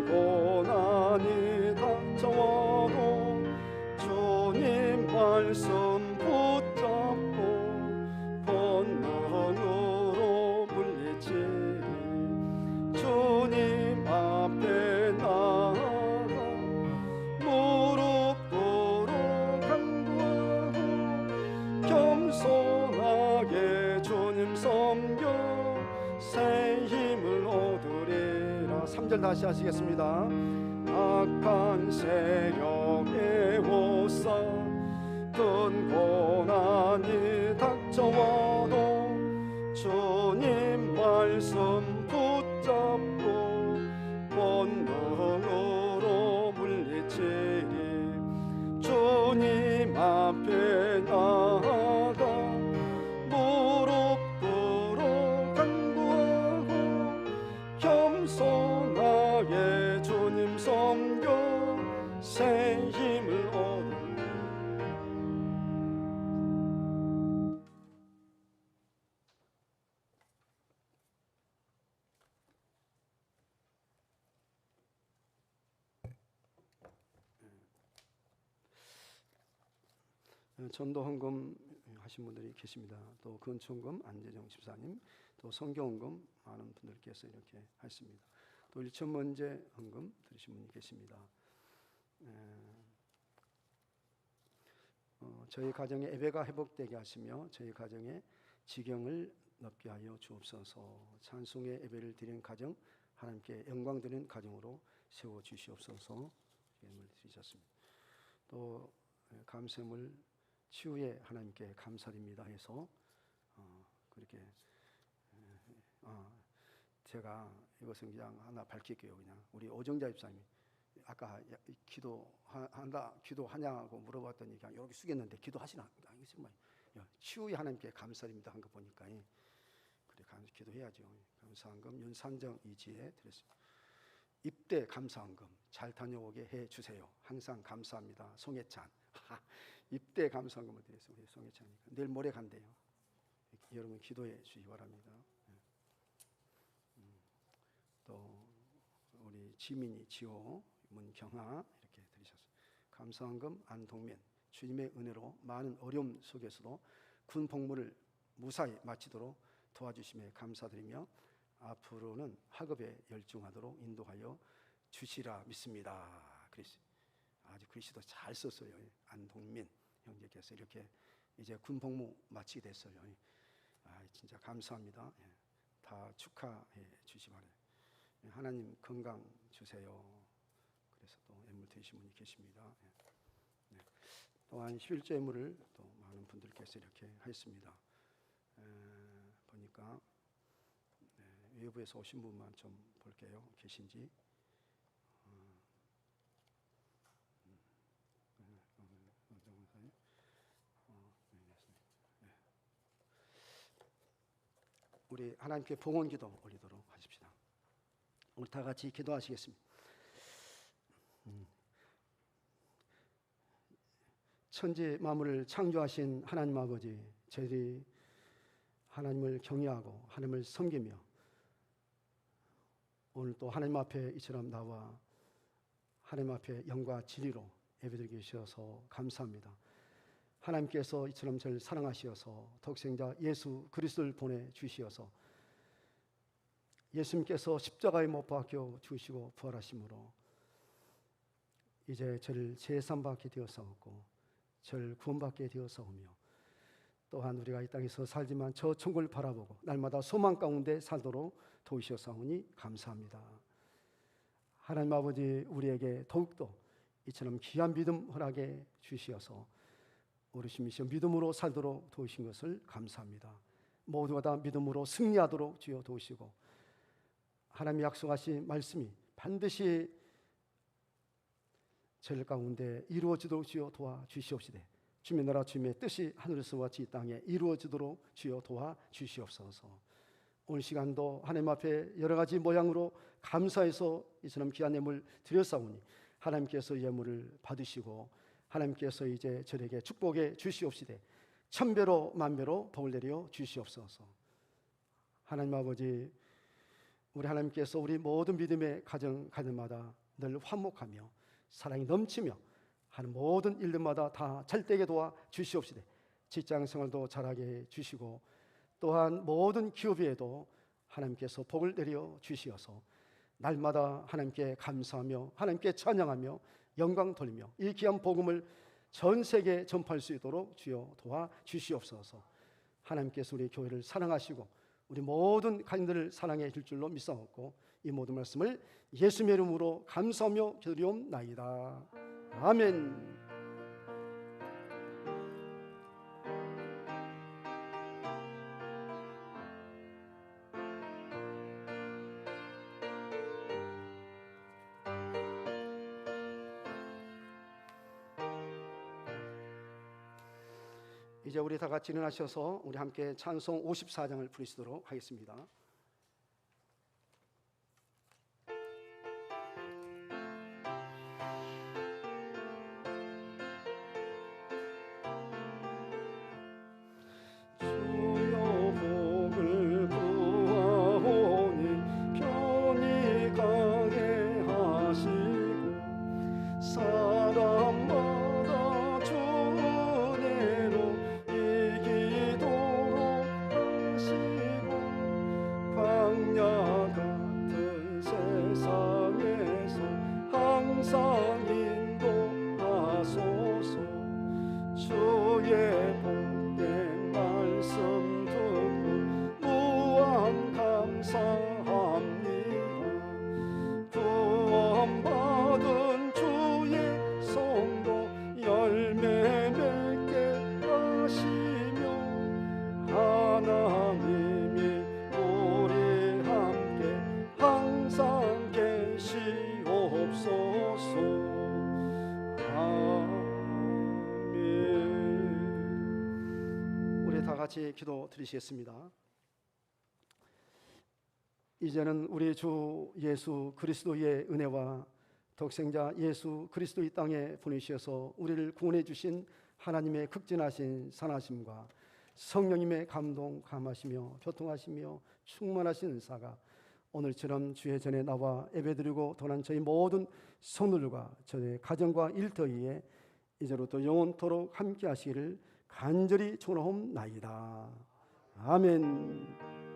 고난이 닥쳐와도 주님 말씀 붙잡고 본능으로 물리치리. 주님 앞에 나아가 무릎 꿇어 간구하고 겸손하게 주님 섬겨 새 힘을 얻으리라. 3절 다시 하시겠습니다. 악한 세력에 오사 큰 고난이 닥쳐와도 주님 말씀 붙잡고 본능으로 물리치리. 주님 앞에 나아가 무릎 꿇어 간구하고 겸손하게 주님 섬겨 새 힘을 얻으리. 전도 헌금 하신 분들이 계십니다. 또 근총금 안재정 집사님, 또 성경헌금 많은 분들께서 이렇게 하십니다. 또 일천문제 헌금 드리신 분이 계십니다. 저희 가정의 예배가 회복되게 하시며 저희 가정의 지경을 넓게 하여 주옵소서. 찬송의 예배를 드리는 가정, 하나님께 영광 드리는 가정으로 세워 주시옵소서. 예물 드리셨습니다. 또 감사물 치유에 하나님께 감사드립니다 해서 그렇게 제가 이것은 그냥 하나 밝힐게요. 그냥 우리 오정자 집사님이 아까 기도하냐고 물어봤더니 그냥 이렇게 숙였는데 기도하시나? 치유에 하나님께 감사드립니다 한 거 보니까 그래 기도해야죠. 감사한금 윤산정 이지에 드렸습니다. 입대 감사한금 잘 다녀오게 해 주세요. 항상 감사합니다. 송혜찬. 입대 감사한금을 드렸습니다. 우리 송혜찬이니까 내일 모레 간대요. 여러분 기도해 주시기 바랍니다. 또 우리 지민이, 지호, 문경아 이렇게 드리셨습니다. 감사한금 안동면 주님의 은혜로 많은 어려움 속에서도 군 복무를 무사히 마치도록 도와주심에 감사드리며 앞으로는 학업에 열중하도록 인도하여 주시라 믿습니다. 그랬어요. 아주 글씨도 잘 썼어요. 안동민 형제께서 이렇게 이제 군 복무 마치게 됐어요. 진짜 감사합니다. 다 축하해 주시 바랍니다. 하나님 건강 주세요. 그래서 또 예물 드리신 분이 계십니다. 또한 11조 예물을 또 많은 분들께서 이렇게 하였습니다. 보니까 외부에서 오신 분만 좀 볼게요. 계신지. 우리 하나님께 봉헌기도 올리도록 하십시다. 오늘 다 같이 기도하시겠습니다. 천지 만물을 창조하신 하나님 아버지, 저희들이 하나님을 경외하고 하나님을 섬기며 오늘 또 하나님 앞에 이처럼 나와 하나님 앞에 영과 진리로 예배드리게 주셔서 감사합니다. 하나님께서 이처럼 저를 사랑하시어서 독생자 예수 그리스도를 보내주시어서 예수님께서 십자가에 못 박혀 주시고 부활하심으로 이제 저를 제삼받게 되어서었고 저를 구원받게 되어서오며 또한 우리가 이 땅에서 살지만 저 천국을 바라보고 날마다 소망 가운데 살도록 도우시옵사오니 감사합니다. 하나님 아버지 우리에게 더욱더 이처럼 귀한 믿음 허락해 주시어서 어르신이시여 믿음으로 살도록 도우신 것을 감사합니다. 모두가 다 믿음으로 승리하도록 주여 도우시고 하나님이 약속하신 말씀이 반드시 저희 가운데 이루어지도록 주여 도와주시옵시되 주님의 나라 주님의 뜻이 하늘에서 같이 이 땅에 이루어지도록 주여 도와주시옵소서. 오늘 시간도 하나님 앞에 여러 가지 모양으로 감사해서 이처럼 귀한 예물 드렸사오니 하나님께서 예물을 받으시고 하나님께서 이제 저에게 축복해 주시옵시되 천배로 만배로 복을 내려 주시옵소서. 하나님 아버지, 우리 하나님께서 우리 모든 믿음의 가정마다 늘 화목하며 사랑이 넘치며 하는 모든 일들마다 다 잘되게 도와 주시옵시되 직장생활도 잘하게 해 주시고 또한 모든 기업에도 하나님께서 복을 내려 주시어서 날마다 하나님께 감사하며 하나님께 찬양하며 영광 돌리며 이 귀한 복음을 전 세계에 전파할 수 있도록 주여 도와 주시옵소서. 하나님께서 우리 교회를 사랑하시고 우리 모든 가정들을 사랑해 줄 줄로 믿사옵고 이 모든 말씀을 예수님의 이름으로 감사하며 기도리옵나이다. 아멘. 이제 우리 다 같이 일어나셔서 우리 함께 찬송 54장을 부르시도록 하겠습니다. 주여 복을 구하오니 편히 가게 하시고 사람마다 주 은혜로 이기도록 하시고 광야 같은 세상에서 항상 인도하소서. 주의 복된 말씀 듣고 무한 감사합니다. 구원받은 주의 성도 열매 맺게 하시며 하나님이 우리 함께 항상 계시옵소서. 아멘. 우리 다 같이 기도 드리시겠습니다. 이제는 우리 주 예수 그리스도의 은혜와 독생자 예수 그리스도 이 땅에 보내주셔서 우리를 구원해 주신 하나님의 극진하신 선하심과 성령님의 감동 감하시며 교통하시며 충만하신 은사가 오늘처럼 주의 전에 나와 예배드리고 도난 저희 모든 성도들과 저희 가정과 일터위에 이제로부터 영원토록 함께 하시기를 간절히 축원하옵나이다. 아멘.